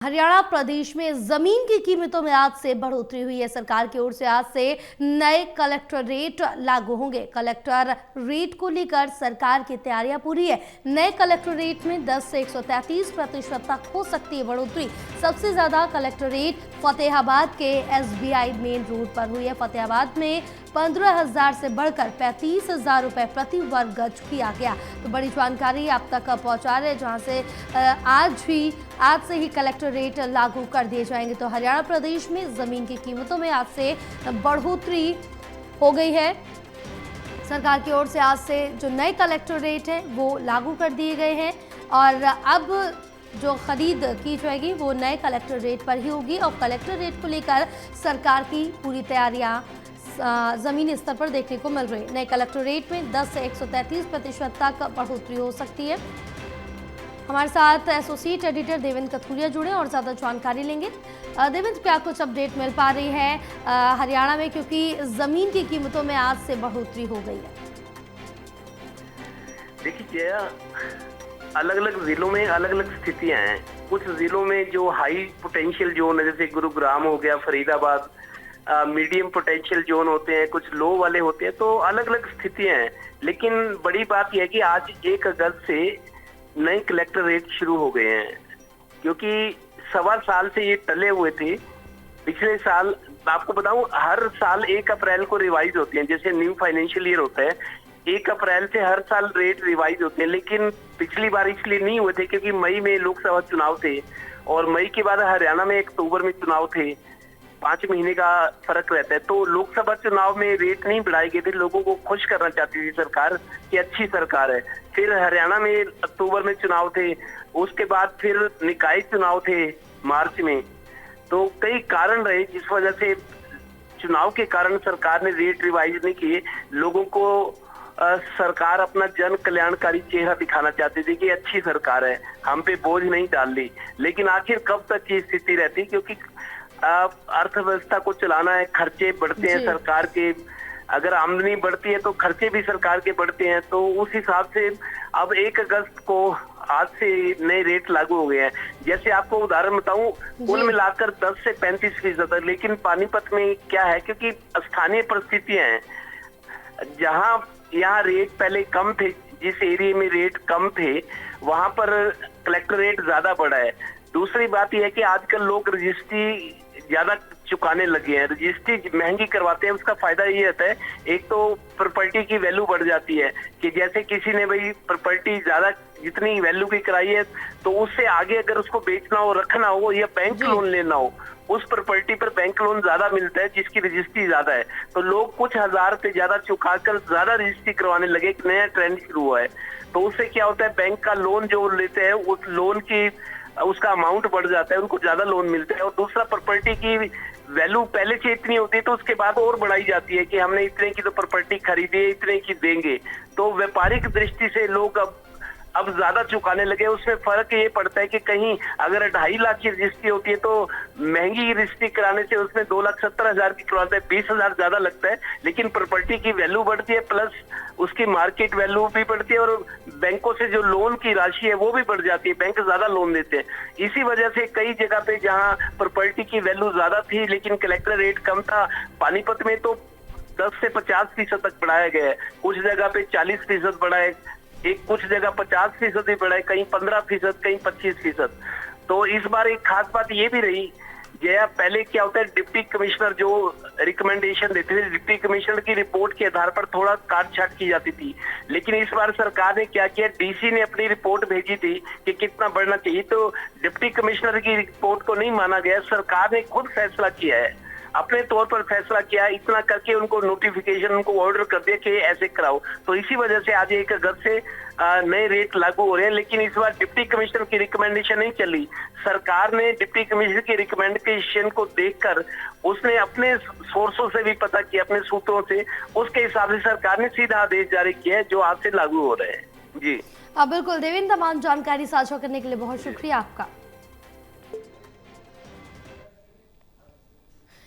हरियाणा प्रदेश में जमीन की कीमतों में आज से बढ़ोतरी हुई है। सरकार की ओर से आज से नए कलेक्टर रेट लागू होंगे। कलेक्टर रेट को लेकर सरकार की तैयारियां पूरी है। नए कलेक्टर रेट में 10 से 133% तक हो सकती है बढ़ोतरी। सबसे ज्यादा कलेक्टर रेट फतेहाबाद के SBI मेन रोड पर हुई है। फतेहाबाद में 15,000 से बढ़कर 35,000 रुपए प्रति वर्ग गज किया गया। तो बड़ी जानकारी आप तक पहुंचा रहे, जहां से आज से ही कलेक्टर रेट लागू कर दिए जाएंगे। तो हरियाणा प्रदेश में जमीन की कीमतों में आज से बढ़ोतरी हो गई है। सरकार की ओर से आज से जो नए कलेक्टर रेट है वो लागू कर दिए गए हैं और अब जो खरीद की जाएगी वो नए कलेक्टर रेट पर ही होगी। और कलेक्टर रेट को लेकर सरकार की पूरी तैयारियां जमीनी स्तर पर देखने को मिल रही है। नए कलेक्टर रेट में 10 से 133% तक बढ़ोतरी हो सकती है। हमारे साथ एसोसिएट एडिटर देवेंद्र कथुरिया जुड़े और ज़्यादा जानकारी लेंगे। देवेंद्र, क्या कुछ अपडेट मिल पा रही है हरियाणा में, क्योंकि ज़मीन की कीमतों में आज से बढ़ोतरी हो गई है? देखिए, अलग अलग जिलों में अलग अलग स्थितियां हैं। कुछ जिलों में जो हाई पोटेंशियल जोन है, जैसे गुरुग्राम हो गया, फरीदाबाद, मीडियम पोटेंशियल जोन होते हैं, कुछ लो वाले होते हैं, तो अलग अलग स्थितियां हैं। लेकिन बड़ी बात यह है कि आज 1 अगस्त से नए कलेक्टर रेट शुरू हो गए हैं, क्योंकि 1.25 साल से ये टले हुए थे। पिछले साल आपको बताऊं, हर साल 1 अप्रैल को रिवाइज होती हैं। जैसे न्यू फाइनेंशियल ईयर होता है, 1 अप्रैल से हर साल रेट रिवाइज होते हैं। लेकिन पिछली बार इसलिए नहीं हुए थे क्योंकि मई में लोकसभा चुनाव थे और मई के बाद हरियाणा में अक्टूबर में चुनाव थे। 5 महीने का फर्क रहता है। तो लोकसभा चुनाव में रेट नहीं बढ़ाए गए थे। लोगों को खुश करना चाहती थी सरकार कि अच्छी सरकार है। फिर हरियाणा में अक्टूबर में चुनाव थे, उसके बाद फिर निकाय चुनाव थे मार्च में। तो कई कारण रहे जिस वजह से चुनाव के कारण सरकार ने रेट रिवाइज नहीं किए। लोगों को सरकार अपना जन कल्याणकारी चेहरा दिखाना चाहती थी कि अच्छी सरकार है, हम पे बोझ नहीं डाल ली। लेकिन आखिर कब तक ये स्थिति रहती, क्योंकि अर्थव्यवस्था को चलाना है, खर्चे बढ़ते हैं सरकार के। अगर आमदनी बढ़ती है तो खर्चे भी सरकार के बढ़ते हैं। तो उस हिसाब से अब 1 अगस्त को आज से नए रेट लागू हो गए हैं। जैसे आपको उदाहरण बताऊं, कुल मिलाकर 10 से 35%। लेकिन पानीपत में क्या है, क्योंकि स्थानीय परिस्थितियां हैं, जहां यहाँ रेट पहले कम थे, जिस एरिया में रेट कम थे वहां पर कलेक्टर रेट ज्यादा बढ़ा है। दूसरी बात यह है कि आजकल लोग रजिस्ट्री ज्यादा चुकाने लगे हैं, रजिस्ट्री महंगी करवाते हैं। उसका फायदा ये रहता है, एक तो प्रॉपर्टी की वैल्यू बढ़ जाती है कि जैसे किसी ने भाई प्रॉपर्टी ज्यादा जितनी वैल्यू की कराई है, तो उससे आगे अगर उसको बेचना हो, रखना हो या बैंक लोन लेना हो, उस प्रॉपर्टी पर बैंक लोन ज्यादा मिलता है जिसकी रजिस्ट्री ज्यादा है। तो लोग कुछ हजार से ज्यादा चुकाकर ज्यादा रजिस्ट्री करवाने लगे। एक नया ट्रेंड शुरू हुआ है। तो उससे क्या होता है, बैंक का लोन जो लेते हैं उस लोन की उसका अमाउंट बढ़ जाता है, उनको ज्यादा लोन मिलता है। और दूसरा, प्रॉपर्टी की वैल्यू पहले से इतनी होती है तो उसके बाद और बढ़ाई जाती है कि हमने इतने की तो प्रॉपर्टी खरीदी है, इतने की देंगे। तो व्यापारिक दृष्टि से लोग अब ज्यादा चुकाने लगे। उसमें फर्क ये पड़ता है कि कहीं अगर 2.5 लाख की रजिस्ट्री होती है तो महंगी रजिस्ट्री कराने से उसमें 2,70,000 की करवाते हैं, 20,000 ज्यादा लगता है। लेकिन प्रॉपर्टी की वैल्यू बढ़ती है, प्लस उसकी मार्केट वैल्यू भी बढ़ती है और बैंकों से जो लोन की राशि है वो भी बढ़ जाती है। बैंक ज्यादा लोन देते हैं। इसी वजह से कई जगह पे जहाँ प्रॉपर्टी की वैल्यू ज्यादा थी लेकिन कलेक्टर रेट कम था, पानीपत में तो 10 से 50% तक बढ़ाया गया है। कुछ जगह पे 40% बढ़ा है, कुछ जगह 50% भी बढ़ा है, कहीं 15%, कहीं 25%। तो इस बार एक खास बात ये भी रही, जया पहले क्या होता है, डिप्टी कमिश्नर जो रिकमेंडेशन देते थे, डिप्टी कमिश्नर की रिपोर्ट के आधार पर थोड़ा काट छाट की जाती थी। लेकिन इस बार सरकार ने क्या किया, डीसी ने अपनी रिपोर्ट भेजी थी कि कितना बढ़ना चाहिए, तो डिप्टी कमिश्नर की रिपोर्ट को नहीं माना गया। सरकार ने खुद फैसला किया है, अपने तौर पर फैसला किया, इतना करके उनको नोटिफिकेशन, उनको ऑर्डर कर दिया कि ऐसे कराओ। तो इसी वजह से आज 1 अगस्त से नए रेट लागू हो रहे हैं। लेकिन इस बार डिप्टी कमिश्नर की रिकमेंडेशन नहीं चली। सरकार ने डिप्टी कमिश्नर की रिकमेंडेशन को देखकर उसने अपने सोर्सों से भी पता किया, अपने सूत्रों से, उसके हिसाब से सरकार ने सीधा आदेश जारी किया है जो आज से लागू हो रहे हैं। जी बिल्कुल देवेंद्र, तमाम जानकारी साझा करने के लिए बहुत शुक्रिया आपका।